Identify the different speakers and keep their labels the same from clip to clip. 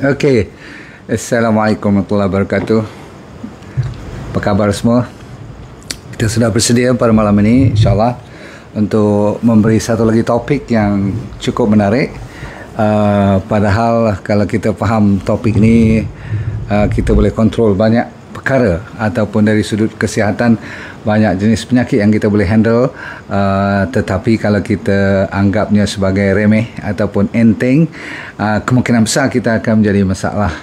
Speaker 1: Okey. Assalamualaikum warahmatullahi wabarakatuh. Apa khabar semua? Kita sudah bersedia pada malam ini insya-Allah untuk memberi satu lagi topik yang cukup menarik. Padahal kalau kita faham topik ini, kita boleh kontrol banyak perkara, ataupun dari sudut kesihatan banyak jenis penyakit yang kita boleh handle, tetapi kalau kita anggapnya sebagai remeh ataupun enteng, kemungkinan besar kita akan menjadi masalah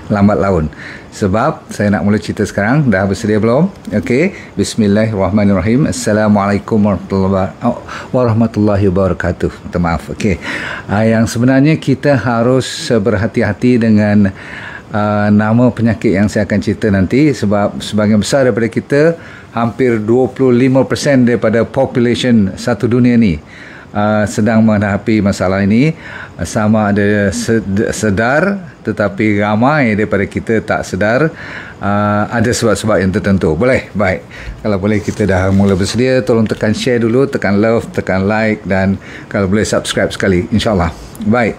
Speaker 1: lambat laun. Sebab saya nak mula cerita sekarang. Dah bersedia belum? Okey. Bismillahirrahmanirrahim. Assalamualaikum warahmatullahi wabarakatuh. Minta maaf. Okey. Yang sebenarnya kita harus berhati-hati dengan nama penyakit yang saya akan cerita nanti, sebab sebahagian besar daripada kita, hampir 25% daripada population satu dunia ni sedang menghadapi masalah ini. Sama ada sedar, tetapi ramai daripada kita tak sedar. Ada sebab-sebab yang tertentu. Boleh? Baik. Kalau boleh kita dah mula bersedia, tolong tekan share dulu, tekan love, tekan like, dan kalau boleh subscribe sekali, insyaAllah. Baik.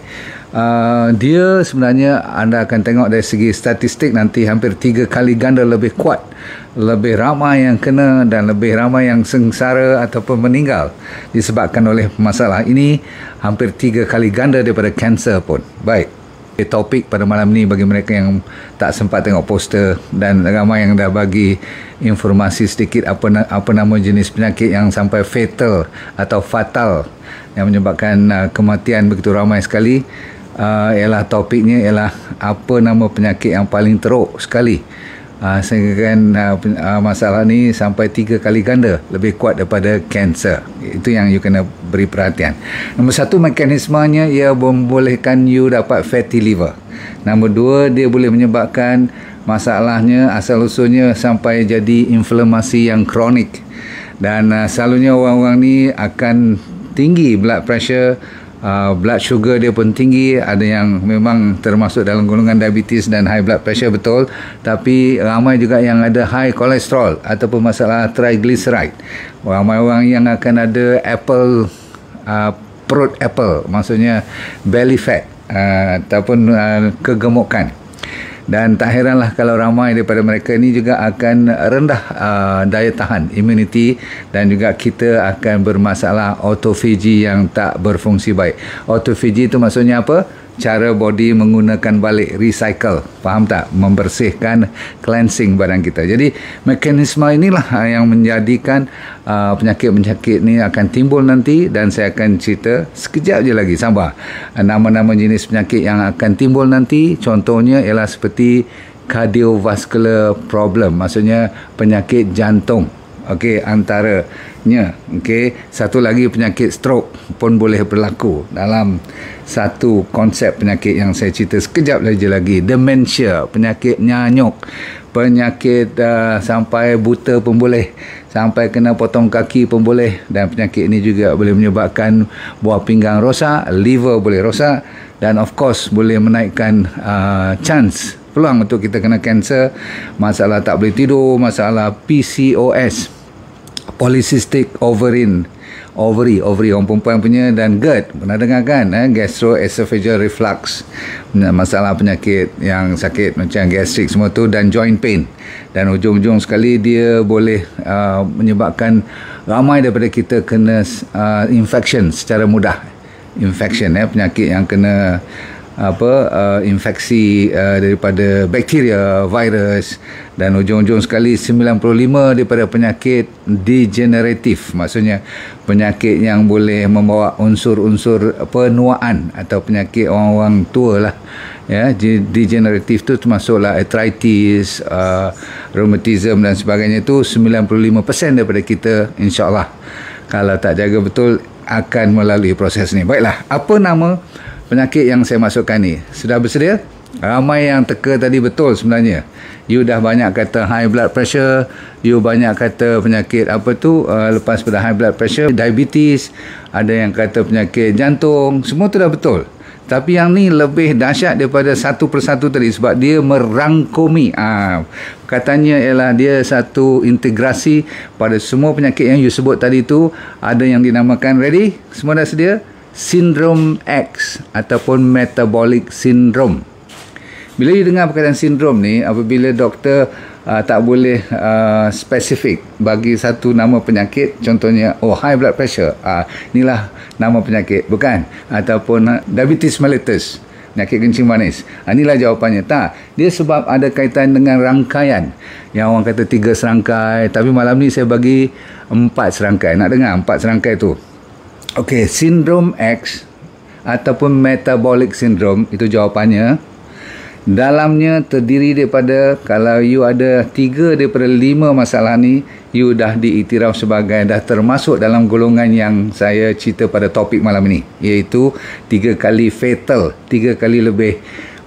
Speaker 1: Dia sebenarnya anda akan tengok dari segi statistik nanti hampir 3 kali ganda lebih kuat, lebih ramai yang kena dan lebih ramai yang sengsara ataupun meninggal disebabkan oleh masalah ini, hampir 3 kali ganda daripada kanser pun. Baik, topik pada malam ni bagi mereka yang tak sempat tengok poster, dan ramai yang dah bagi informasi sedikit apa nama jenis penyakit yang sampai fatal atau fatal yang menyebabkan kematian begitu ramai sekali. Ialah topiknya ialah apa nama penyakit yang paling teruk sekali, sehingga masalah ni sampai 3 kali ganda lebih kuat daripada kanser. Itu yang you kena beri perhatian. Nombor 1, mekanismenya ia membolehkan you dapat fatty liver. Nombor 2, dia boleh menyebabkan masalahnya asal usulnya sampai jadi inflamasi yang kronik, dan selalunya orang-orang ni akan tinggi blood pressure, blood sugar dia pun tinggi. Ada yang memang termasuk dalam golongan diabetes dan high blood pressure, betul, tapi ramai juga yang ada high kolesterol ataupun masalah triglyceride. Ramai orang yang akan ada perut apple, maksudnya belly fat, ataupun kegemukan. Dan tak heranlah kalau ramai daripada mereka ni juga akan rendah daya tahan, immunity, dan juga kita akan bermasalah autophagy yang tak berfungsi baik. Autophagy itu maksudnya apa? Cara body menggunakan balik, recycle, faham tak? Membersihkan, cleansing badan kita. Jadi mekanisme inilah yang menjadikan penyakit-penyakit ni akan timbul nanti, dan saya akan cerita sekejap je lagi, sabar. Nama-nama jenis penyakit yang akan timbul nanti, contohnya ialah seperti cardiovascular problem, maksudnya penyakit jantung. Okey, antaranya. Okey, satu lagi penyakit stroke pun boleh berlaku dalam satu konsep penyakit yang saya cerita sekejap lagi. Dementia, penyakit nyanyuk, penyakit sampai buta pun boleh, sampai kena potong kaki pun boleh, dan penyakit ini juga boleh menyebabkan buah pinggang rosak, liver boleh rosak, dan of course boleh menaikkan peluang untuk kita kena kanser, masalah tak boleh tidur, masalah PCOS, polycystic ovary orang perempuan punya, dan GERD, pernah dengar kan? Gastroesophageal reflux, masalah penyakit yang sakit macam gastrik semua tu, dan joint pain. Dan ujung-ujung sekali dia boleh menyebabkan ramai daripada kita kena infection secara mudah. Infection, penyakit yang kena infeksi daripada bakteria, virus, dan ujung-ujung sekali 95 daripada penyakit degeneratif, maksudnya penyakit yang boleh membawa unsur-unsur penuaan atau penyakit orang-orang tua lah. Degeneratif tu termasuklah arthritis, rheumatism dan sebagainya. Itu 95% daripada kita, insyaAllah kalau tak jaga betul akan melalui proses ni. Baiklah, apa nama penyakit yang saya masukkan ni? Sudah bersedia? Ramai yang teka tadi, betul sebenarnya. You dah banyak kata high blood pressure, you banyak kata penyakit lepas pada high blood pressure, diabetes, ada yang kata penyakit jantung, semua tu dah betul. Tapi yang ni lebih dahsyat daripada satu persatu tadi, sebab dia merangkumi. Katanya ialah dia satu integrasi pada semua penyakit yang you sebut tadi tu. Ada yang dinamakan, ready? Semua dah sedia? Sindrom X ataupun metabolic syndrome. Bila you dengar perkataan sindrom ni, apabila doktor tak boleh spesifik bagi satu nama penyakit, contohnya high blood pressure, inilah nama penyakit, bukan, ataupun diabetes mellitus, penyakit kencing manis, inilah jawapannya. Tak, dia sebab ada kaitan dengan rangkaian yang orang kata 3 serangkai, tapi malam ni saya bagi 4 serangkai. Nak dengar 4 serangkai tu? Okey, sindrom X ataupun metabolic syndrome, itu jawapannya. Dalamnya terdiri daripada, kalau you ada 3 daripada 5 masalah ni, you dah diiktiraf sebagai, dah termasuk dalam golongan yang saya cerita pada topik malam ini, iaitu 3 kali fatal, 3 kali lebih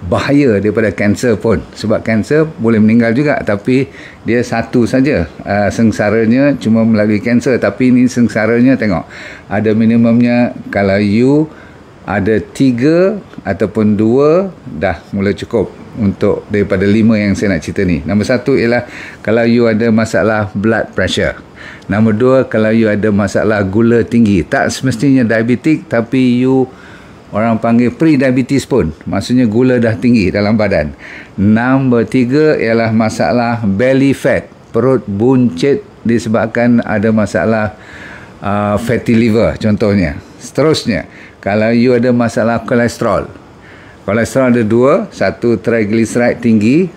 Speaker 1: bahaya daripada kanser pun. Sebab kanser boleh meninggal juga, tapi dia satu saja sengsaranya cuma melalui kanser. Tapi ni sengsaranya, tengok, ada minimumnya. Kalau you ada 3 ataupun 2, dah mula cukup untuk daripada 5 yang saya nak cerita ni. Nombor 1 ialah kalau you ada masalah blood pressure. Nombor 2, kalau you ada masalah gula tinggi. Tak semestinya diabetik, tapi you orang panggil pre-diabetes pun, maksudnya gula dah tinggi dalam badan. Nombor 3 ialah masalah belly fat, perut buncit disebabkan ada masalah fatty liver contohnya. Seterusnya, kalau you ada masalah kolesterol. Kolesterol ada 2, satu triglyceride tinggi,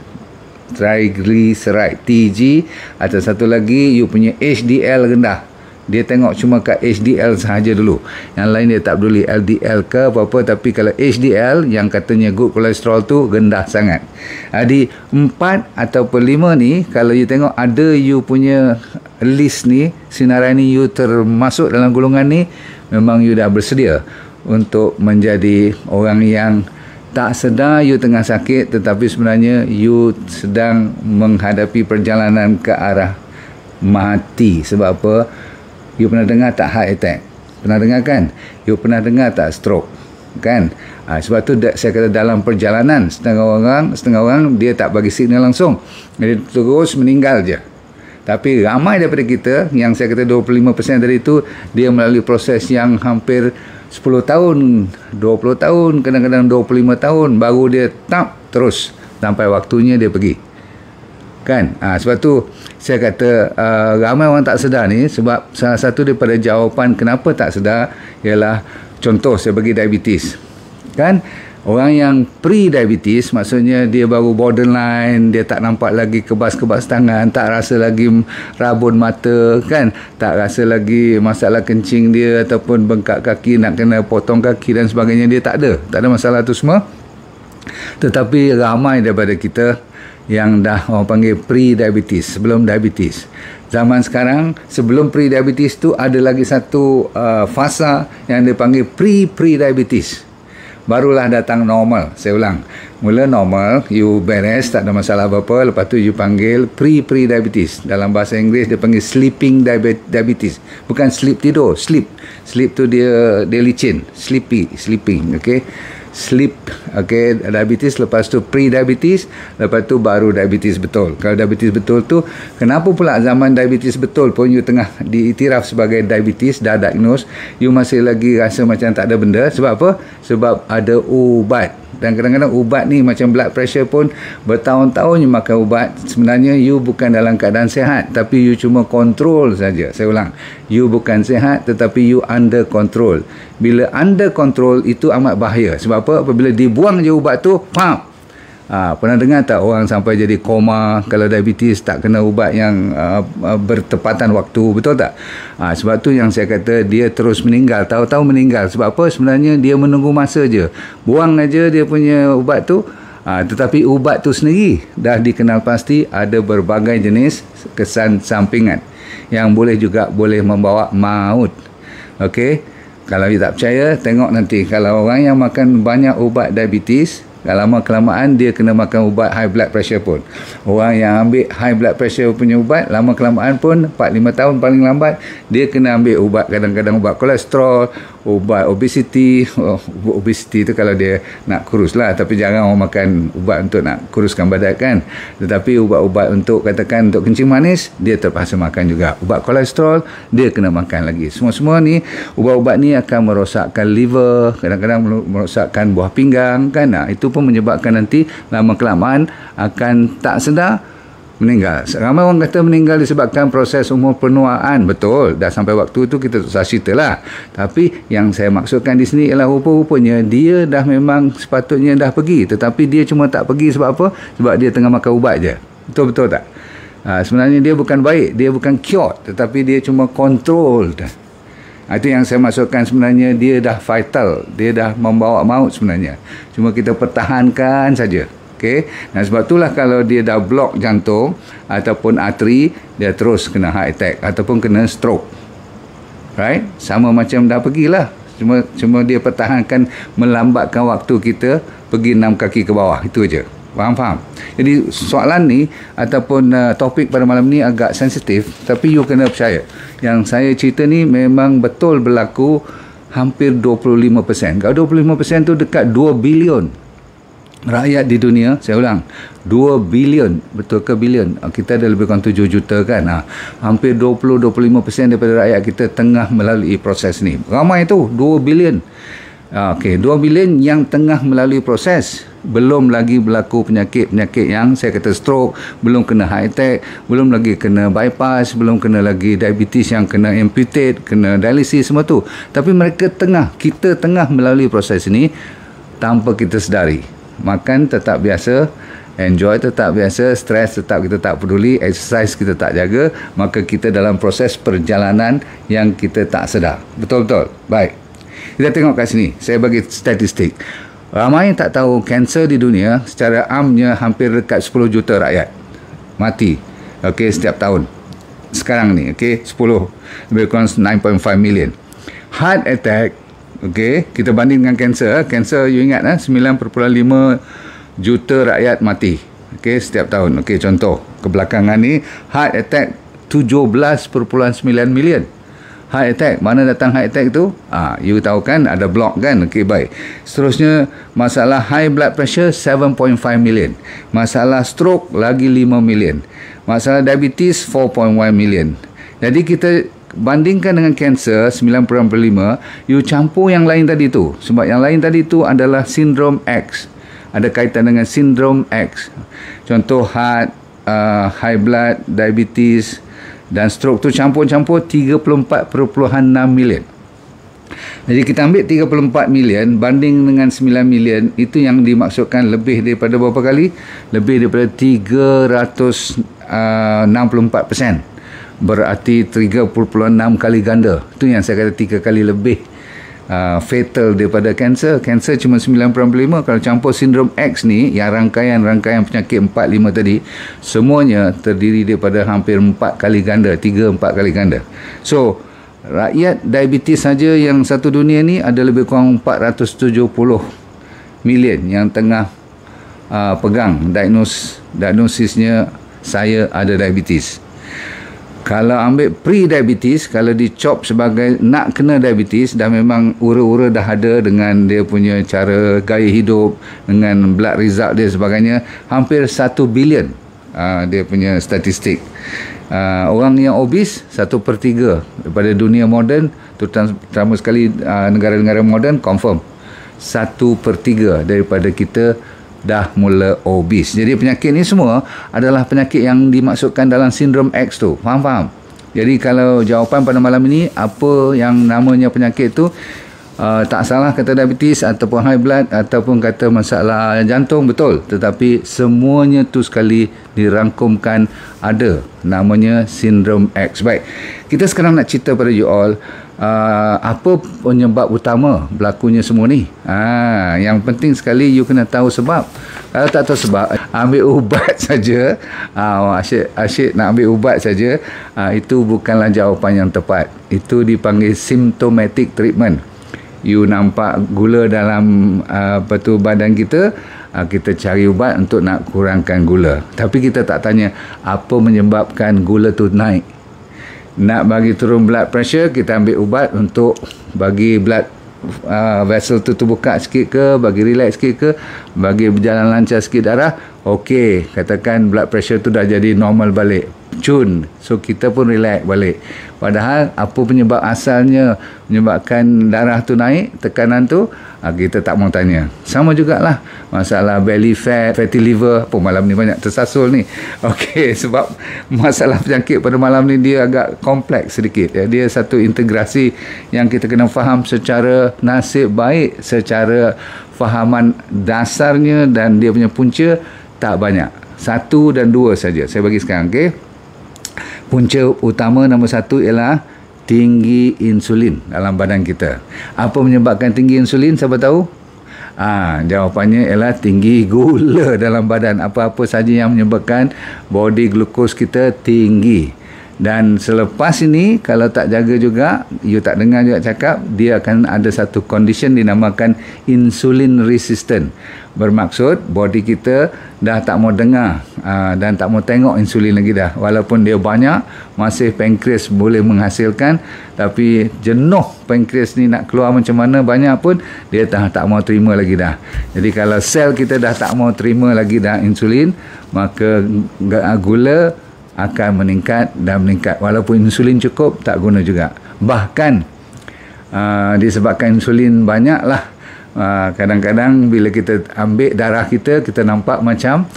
Speaker 1: triglyceride TG, atau satu lagi you punya HDL rendah. Dia tengok cuma kat HDL sahaja dulu. Yang lain dia tak peduli LDL ke apa-apa, tapi kalau HDL yang katanya good kolesterol tu rendah sangat. Jadi 4 ataupun 5 ni, kalau you tengok ada you punya list ni, sinarai ni you termasuk dalam golongan ni, memang you dah bersedia untuk menjadi orang yang tak sedar you tengah sakit, tetapi sebenarnya you sedang menghadapi perjalanan ke arah mati. Sebab apa? You pernah dengar tak heart attack? Pernah dengar kan? You pernah dengar tak stroke? Kan? Sebab tu saya kata dalam perjalanan, setengah orang dia tak bagi signal langsung, dia terus meninggal je. Tapi ramai daripada kita, yang saya kata 25% dari itu, dia melalui proses yang hampir 10 tahun, 20 tahun, kadang-kadang 25 tahun, baru dia terus sampai waktunya dia pergi. Kan? Sebab tu saya kata ramai orang tak sedar ni, sebab salah satu daripada jawapan kenapa tak sedar ialah, contoh saya bagi diabetes. Kan? Orang yang pre-diabetes, maksudnya dia baru borderline, dia tak nampak lagi kebas-kebas tangan, tak rasa lagi rabun mata, kan? Tak rasa lagi masalah kencing dia ataupun bengkak kaki, nak kena potong kaki dan sebagainya, dia tak ada masalah tu semua. Tetapi ramai daripada kita yang dah orang panggil pre-diabetes, sebelum diabetes. Zaman sekarang, sebelum pre-diabetes tu ada lagi satu fasa yang dipanggil pre-diabetes. Barulah datang normal. Saya ulang, mula normal, you beres, tak ada masalah apa-apa, lepas tu you panggil pre-diabetes. Dalam bahasa Inggeris dia panggil sleeping diabetes. Bukan sleep tidur, sleep tu dia licin, sleeping, okay? Sleep, okay, diabetes, lepas tu pre-diabetes, lepas tu baru diabetes betul. Kalau diabetes betul tu, kenapa pula zaman diabetes betul pun you tengah diiktiraf sebagai diabetes, dah diagnose, you masih lagi rasa macam tak ada benda? Sebab apa? Sebab ada ubat. Dan kadang-kadang ubat ni macam blood pressure pun, bertahun-tahun you makan ubat, sebenarnya you bukan dalam keadaan sehat, tapi you cuma kontrol saja. Saya ulang, you bukan sehat, tetapi you under control. Bila under control, itu amat bahaya. Sebab apa? Apabila dibuang je ubat tu, pernah dengar tak orang sampai jadi koma kalau diabetes tak kena ubat yang bertepatan waktu? Betul tak? Sebab tu yang saya kata dia terus meninggal, tahu-tahu meninggal. Sebab apa? Sebenarnya dia menunggu masa je, buang aja dia punya ubat tu. Tetapi ubat tu sendiri dah dikenal pasti ada berbagai jenis kesan sampingan yang boleh membawa maut. Okey, kalau you tak percaya, tengok nanti kalau orang yang makan banyak ubat diabetes, lama-kelamaan dia kena makan ubat high blood pressure pun. Orang yang ambil high blood pressure punya ubat, lama-kelamaan pun 4-5 tahun paling lambat, dia kena ambil ubat, kadang-kadang ubat kolesterol, ubat obesity. Obesity tu kalau dia nak kurus lah, tapi jarang orang makan ubat untuk nak kuruskan badan kan. Tetapi ubat-ubat untuk katakan untuk kencing manis, dia terpaksa makan juga. Ubat kolesterol, dia kena makan lagi. Semua-semua ni, ubat-ubat ni akan merosakkan liver, kadang-kadang merosakkan buah pinggang kan. Itu itu pun menyebabkan nanti lama kelamaan akan tak sedar meninggal. Ramai orang kata meninggal disebabkan proses umur penuaan. Betul, dah sampai waktu tu kita tak usah cerita lah. Tapi yang saya maksudkan di sini ialah rupa-rupanya dia dah memang sepatutnya dah pergi, tetapi dia cuma tak pergi sebab apa? Sebab dia tengah makan ubat je. Betul-betul tak? Sebenarnya dia bukan baik, dia bukan cured, tetapi dia cuma controlled. Itu yang saya maksudkan, sebenarnya dia dah vital, dia dah membawa maut sebenarnya. Cuma kita pertahankan saja. Okay? Dan sebab itulah kalau dia dah blok jantung ataupun arteri, dia terus kena heart attack ataupun kena stroke. Right? Sama macam dah pergilah. Cuma dia pertahankan, melambatkan waktu kita pergi 6 kaki ke bawah. Itu aja. Faham? Jadi soalan ni ataupun topik pada malam ni agak sensitif, tapi you kena percaya. Yang saya cerita ni memang betul berlaku hampir 25%. Kalau 25% tu dekat 2 bilion rakyat di dunia. Saya ulang, 2 bilion, betul ke bilion? Kita ada lebih kurang 7 juta kan. Hampir 20-25% daripada rakyat kita tengah melalui proses ni. Ramai tu, 2 bilion. 2 bilion yang tengah melalui proses. Belum lagi berlaku penyakit-penyakit yang saya kata stroke, belum kena heart attack, belum lagi kena bypass, belum kena lagi diabetes yang kena amputate, kena dialisis, semua tu. Tapi kita tengah melalui proses ini tanpa kita sedari. Makan tetap biasa, enjoy tetap biasa, stres tetap kita tak peduli, exercise kita tak jaga, maka kita dalam proses perjalanan yang kita tak sedar. Betul-betul? Baik. Kita tengok kat sini, saya bagi statistik. Ramai tak tahu kanser di dunia secara amnya hampir dekat 10 juta rakyat mati, setiap tahun. Sekarang ni, 10, lebih kurang 9.5 million. Heart attack, kita banding dengan kanser. Kanser, you ingat 9.5 juta rakyat mati, setiap tahun. Contoh, kebelakangan ni heart attack 17.9 million. Heart attack, mana datang heart attack tu? You tahu kan, ada block kan? Baik. Seterusnya, masalah high blood pressure 7.5 million. Masalah stroke lagi 5 million. Masalah diabetes 4.1 million. Jadi kita bandingkan dengan kanser 9.5, you campur yang lain tadi tu. Sebab yang lain tadi tu adalah sindrom X. Ada kaitan dengan sindrom X. Contoh heart, high blood, diabetes dan stroke tu campur-campur 34.6 million. Jadi kita ambil 34 million banding dengan 9 million, itu yang dimaksudkan lebih daripada berapa kali? Lebih daripada 364%. Berarti 3.6 kali ganda. Itu yang saya kata 3 kali lebih fatal daripada kanser. Kanser cuma 9.5. Kalau campur sindrom X ni, yang rangkaian penyakit 4-5 tadi, semuanya terdiri daripada hampir 4 kali ganda, 3-4 kali ganda. So rakyat diabetes saja yang satu dunia ni ada lebih kurang 470 million yang tengah pegang diagnosisnya saya ada diabetes. Kalau ambil pre-diabetes, kalau dicop sebagai nak kena diabetes, dah memang ura-ura dah ada dengan dia punya cara gaya hidup, dengan blood result dia sebagainya, hampir 1 bilion dia punya statistik. Orang yang obes 1/3 daripada dunia moden, terutama sekali negara-negara moden, confirm 1/3 daripada kita dah mula obes. Jadi penyakit ni semua adalah penyakit yang dimaksudkan dalam sindrom X tu. Faham? Jadi kalau jawapan pada malam ini, apa yang namanya penyakit tu, tak salah kata diabetes ataupun high blood ataupun kata masalah jantung, betul. Tetapi semuanya tu sekali dirangkumkan ada namanya sindrom X. Baik, kita sekarang nak cerita pada you all, apa penyebab utama berlakunya semua ni. Yang penting sekali you kena tahu sebab. Kalau tak tahu sebab, ambil ubat saja, asyik nak ambil ubat saja, itu bukanlah jawapan yang tepat. Itu dipanggil symptomatic treatment. You nampak gula dalam badan kita, kita cari ubat untuk nak kurangkan gula. Tapi kita tak tanya apa menyebabkan gula tu naik. Nak bagi turun blood pressure, kita ambil ubat untuk bagi blood vessel tu terbuka sikit ke, bagi relax sikit ke, bagi berjalan lancar sikit darah. Okey, katakan blood pressure tu dah jadi normal balik. cun. So kita pun relax balik. Padahal apa penyebab asalnya menyebabkan darah tu naik, tekanan tu, kita tak mau tanya. Sama jugalah masalah belly fat, fatty liver. Apa malam ni banyak tersasul ni. Okey, sebab masalah penyakit pada malam ni dia agak kompleks sedikit. Dia satu integrasi yang kita kena faham secara nasib baik, secara fahaman dasarnya, dan dia punya punca tak banyak. 1 dan 2 saja saya bagi sekarang. Okey, punca utama nombor 1 ialah tinggi insulin dalam badan kita. Apa menyebabkan tinggi insulin? Siapa tahu? Jawapannya ialah tinggi gula dalam badan. Apa-apa saja yang menyebabkan body glucose kita tinggi. Dan selepas ini, kalau tak jaga juga, you tak dengar juga cakap, dia akan ada satu condition dinamakan insulin resistant. Bermaksud body kita dah tak mau dengar dan tak mau tengok insulin lagi dah. Walaupun dia banyak, masih pankreas boleh menghasilkan, tapi jenuh pankreas ni nak keluar macam mana banyak pun, dia tak mau terima lagi dah. Jadi kalau sel kita dah tak mau terima lagi dah insulin, maka gula akan meningkat dan meningkat. Walaupun insulin cukup, tak guna juga. Bahkan disebabkan insulin banyak lah, kadang-kadang bila kita ambil darah kita, kita nampak macam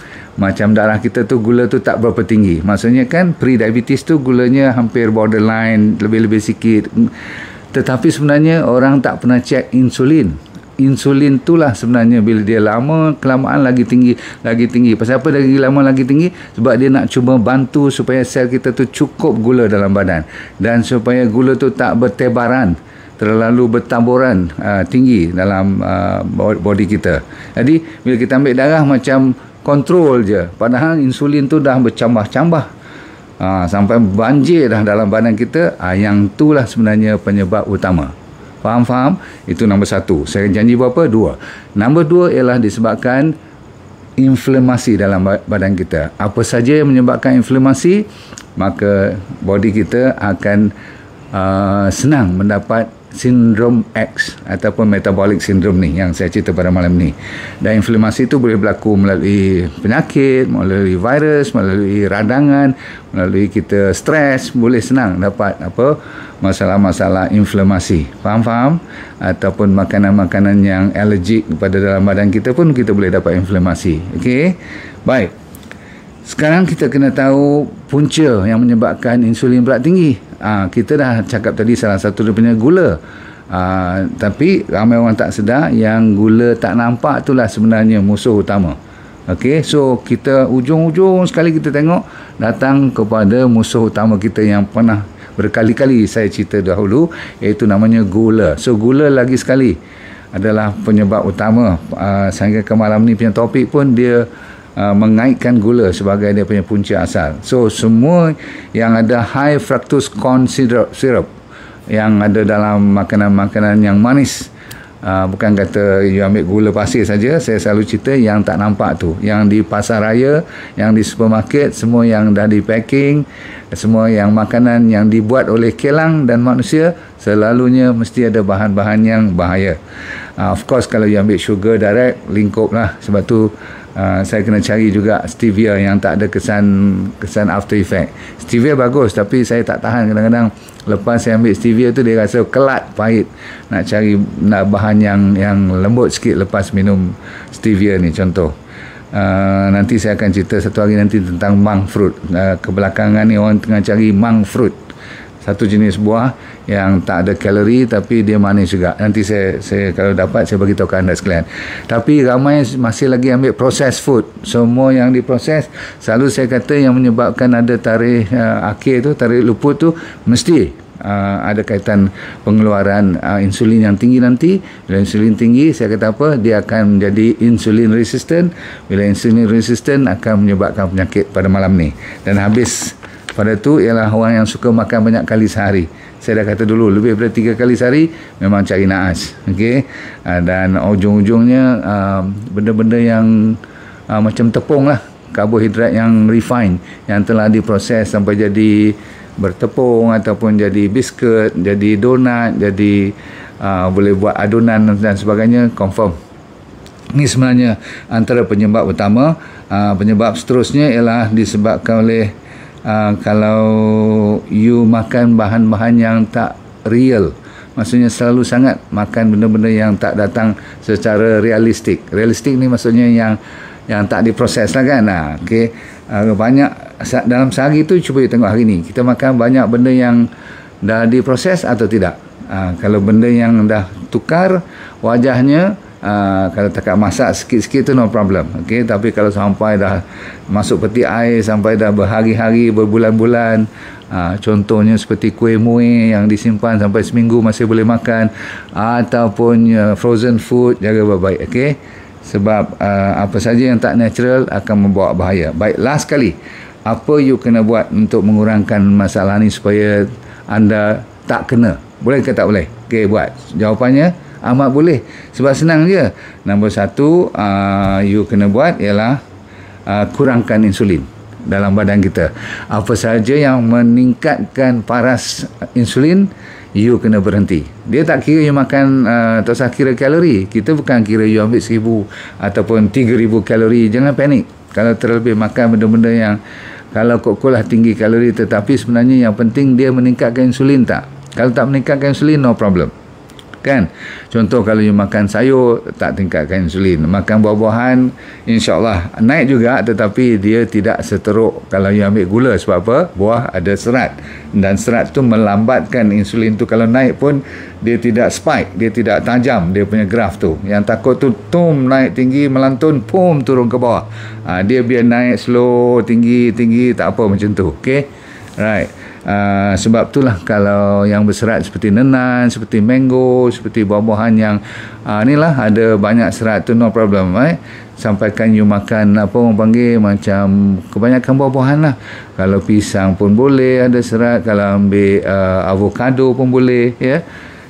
Speaker 1: darah kita tu gula tu tak berapa tinggi. Maksudnya kan pre-diabetes tu gulanya hampir borderline, lebih-lebih sikit. Tetapi sebenarnya orang tak pernah cek insulin. Insulin itulah sebenarnya bila dia lama kelamaan lagi tinggi. Pasal apa lagi lama lagi tinggi? Sebab dia nak cuba bantu supaya sel kita tu cukup gula dalam badan, dan supaya gula tu tak bertebaran, terlalu bertaburan tinggi dalam body kita. Jadi bila kita ambil darah macam kontrol je, padahal insulin tu dah bercambah-cambah sampai banjir dah dalam badan kita. Yang itulah sebenarnya penyebab utama. Faham? Itu nombor 1. Saya janji berapa? 2. Nombor 2 ialah disebabkan inflamasi dalam badan kita. Apa saja yang menyebabkan inflamasi, maka body kita akan senang mendapat sindrom X ataupun metabolic syndrome ni yang saya cerita pada malam ni. Dan inflamasi itu boleh berlaku melalui penyakit, melalui virus, melalui radangan, melalui kita stres, boleh senang dapat masalah-masalah inflamasi. Faham? Ataupun makanan-makanan yang allergik pada dalam badan kita pun kita boleh dapat inflamasi. Okey. Baik. Sekarang kita kena tahu punca yang menyebabkan insulin berat tinggi. Kita dah cakap tadi salah satu dia punya gula. Tapi ramai orang tak sedar yang gula tak nampak itulah sebenarnya musuh utama. Okey, so kita ujung-ujung sekali kita tengok datang kepada musuh utama kita yang pernah berkali-kali saya cerita dahulu, iaitu namanya gula. So gula lagi sekali adalah penyebab utama. Sehingga ke malam ni punya topik pun dia mengaitkan gula sebagai dia punya punca asal. So semua yang ada high fructose corn syrup yang ada dalam makanan-makanan yang manis, bukan kata you ambil gula pasir saja. Saya selalu cerita yang tak nampak tu, yang di pasar raya, yang di supermarket, semua yang dah di packing, semua yang makanan yang dibuat oleh kilang dan manusia, selalunya mesti ada bahan-bahan yang bahaya. Of course kalau you ambil sugar direct, lingkup lah. Sebab tu saya kena cari juga stevia yang tak ada kesan after effect. Stevia bagus, tapi saya tak tahan. Kadang-kadang lepas saya ambil stevia tu, dia rasa kelat, pahit. Nak cari bahan yang lembut sikit lepas minum stevia ni, contoh. Nanti saya akan cerita satu hari nanti tentang monk fruit. Kebelakangan ni orang tengah cari monk fruit, satu jenis buah yang tak ada kalori tapi dia manis juga. Nanti saya kalau dapat saya bagi tahu ke anda sekalian. Tapi ramai masih lagi ambil processed food. Semua yang diproses, selalu saya kata yang menyebabkan ada tarikh akhir tu, tarikh luput tu, mesti ada kaitan pengeluaran insulin yang tinggi nanti. Bila insulin tinggi, saya kata apa? Dia akan menjadi insulin resistant. Bila insulin resistant akan menyebabkan penyakit pada malam ni. Dan habis pada tu ialah orang yang suka makan banyak kali sehari. Saya dah kata dulu, lebih daripada 3 kali sehari memang cari naas. Okey. Dan ujung-ujungnya benda-benda yang macam tepung lah, karbohidrat yang refine, yang telah diproses sampai jadi bertepung ataupun jadi biskut, jadi donat, jadi boleh buat adunan dan sebagainya, confirm. Ini sebenarnya antara penyebab utama. Penyebab seterusnya ialah disebabkan oleh kalau you makan bahan-bahan yang tak real, maksudnya selalu sangat makan benda-benda yang tak datang secara realistik. Realistik ni maksudnya yang tak diproses lah kan. Okey, banyak dalam sehari tu, cuba you tengok hari ni kita makan banyak benda yang dah diproses atau tidak. Kalau benda yang dah tukar wajahnya, kalau takat masak sikit-sikit tu no problem. Okey, tapi kalau sampai dah masuk peti air, sampai dah berhari-hari, berbulan-bulan, contohnya seperti kuih muih yang disimpan sampai seminggu masih boleh makan, ataupun frozen food, jaga baik-baik. Okey, sebab apa saja yang tak natural akan membawa bahaya. Baik, last kali, apa you kena buat untuk mengurangkan masalah ni supaya anda tak kena? Boleh ke tak boleh? Okey, buat. Jawapannya amat boleh. Sebab senang je. Nombor satu, you kena buat ialah kurangkan insulin dalam badan kita. Apa saja yang meningkatkan paras insulin, you kena berhenti. Dia tak kira you makan, tak usah kira kalori. Kita bukan kira you ambil 1000 ataupun 3000 kalori. Jangan panik kalau terlebih makan benda-benda yang kalau kok-koklah tinggi kalori, tetapi sebenarnya yang penting dia meningkatkan insulin tak. Kalau tak meningkatkan insulin, no problem. Kan? Contoh kalau you makan sayur, tak tingkatkan insulin. Makan buah-buahan, insyaAllah naik juga, tetapi dia tidak seteruk kalau you ambil gula. Sebab apa? Buah ada serat, dan serat tu melambatkan insulin tu. Kalau naik pun dia tidak spike, dia tidak tajam dia punya graf tu. Yang takut tu naik tinggi, melantun, turun ke bawah. Dia biar naik slow, tinggi, tak apa macam tu. Okay? Right. Sebab itulah kalau yang berserat seperti nenan, seperti mango, seperti buah-buahan yang inilah ada banyak serat tu, no problem. Sampaikan you makan apa orang panggil, macam kebanyakan buah-buahan lah. Kalau pisang pun boleh ada serat, kalau ambil avocado pun boleh, ya.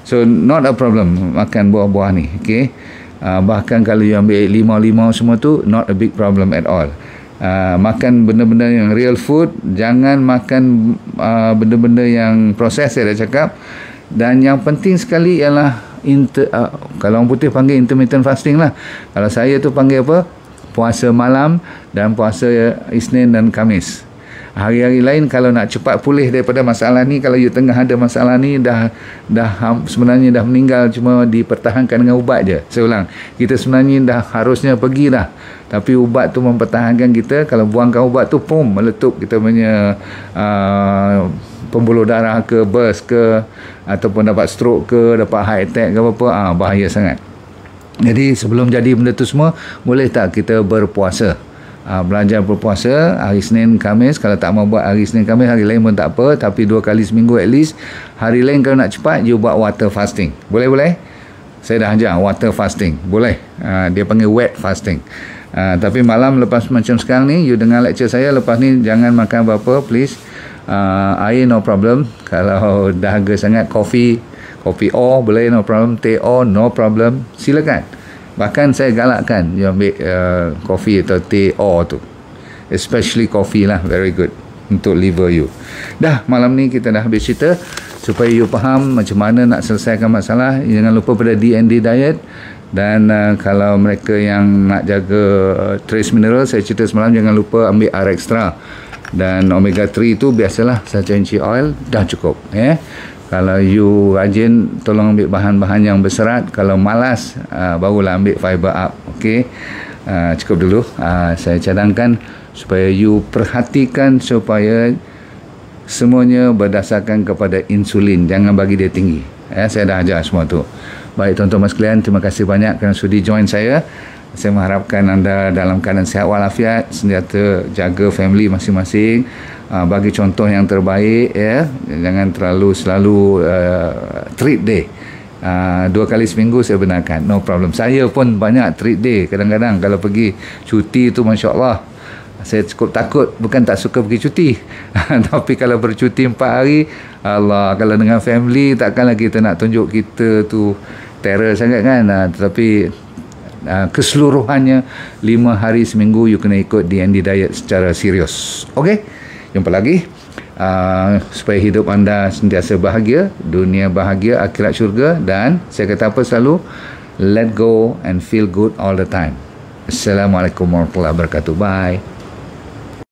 Speaker 1: So not a problem makan buah-buah ni. Okay? Bahkan kalau you ambil limau-limau semua tu, not a big problem at all. Makan benda-benda yang real food, jangan makan benda-benda yang proses, saya dah cakap. Dan yang penting sekali ialah kalau orang putih panggil intermittent fasting lah. Kalau saya tu panggil apa? Puasa malam dan puasa Isnin dan Khamis. Hari-hari lain kalau nak cepat pulih daripada masalah ni, kalau you tengah ada masalah ni, dah sebenarnya dah meninggal, cuma dipertahankan dengan ubat je. Saya ulang, kita sebenarnya dah harusnya pergi dah, tapi ubat tu mempertahankan kita. Kalau buangkan ubat tu, meletup kita punya pembuluh darah ke, burst ke, ataupun dapat stroke ke, dapat heart attack ke apa-apa, bahaya sangat. Jadi sebelum jadi benda tu semua, boleh tak kita berpuasa? Belajar berpuasa hari Isnin Khamis. Kalau tak mau buat hari Isnin Khamis, hari lain pun tak apa, tapi 2 kali seminggu at least. Hari lain kalau nak cepat, you buat water fasting. Boleh? Saya dah ajar water fasting, boleh. Dia panggil wet fasting. Tapi malam lepas macam sekarang ni, you dengar lecture saya, lepas ni jangan makan apa-apa, please. Air no problem. Kalau dahaga sangat, kopi boleh, no problem. Teh no problem, silakan. Bahkan saya galakkan you ambil kopi atau teh tu, especially kopi lah, very good untuk liver you. Dah, malam ni kita dah habis cerita supaya you faham macam mana nak selesaikan masalah. Jangan lupa pada DND diet. Dan kalau mereka yang nak jaga trace mineral, saya cerita semalam, jangan lupa ambil R extra. Dan omega 3 tu biasalah sachainchi oil, dah cukup. Kalau you rajin, tolong ambil bahan-bahan yang berserat. Kalau malas, barulah ambil fiber up. Okey, cukup dulu. Saya cadangkan supaya you perhatikan supaya semuanya berdasarkan kepada insulin. Jangan bagi dia tinggi. Saya dah ajar semua tu. Baik tuan-tuan sekalian, terima kasih banyak kerana sudi join saya. Saya mengharapkan anda dalam keadaan sihat walafiat, sentiasa jaga family masing-masing. Bagi contoh yang terbaik, ya. Jangan selalu treat day. 2 kali seminggu saya benarkan, no problem. Saya pun banyak treat day kadang-kadang. Kalau pergi cuti tu, Masya Allah, saya cukup takut. Bukan tak suka pergi cuti tapi kalau bercuti 4 hari, Allah, kalau dengan family takkanlah kita nak tunjuk kita tu terror sangat kan. Tetapi keseluruhannya 5 hari seminggu you kena ikut DND diet secara serius. Okey, jumpa lagi. Supaya hidup anda sentiasa bahagia, dunia bahagia, akhirat syurga. Dan saya kata apa selalu, let go and feel good all the time. Assalamualaikum warahmatullahi wabarakatuh. Bye.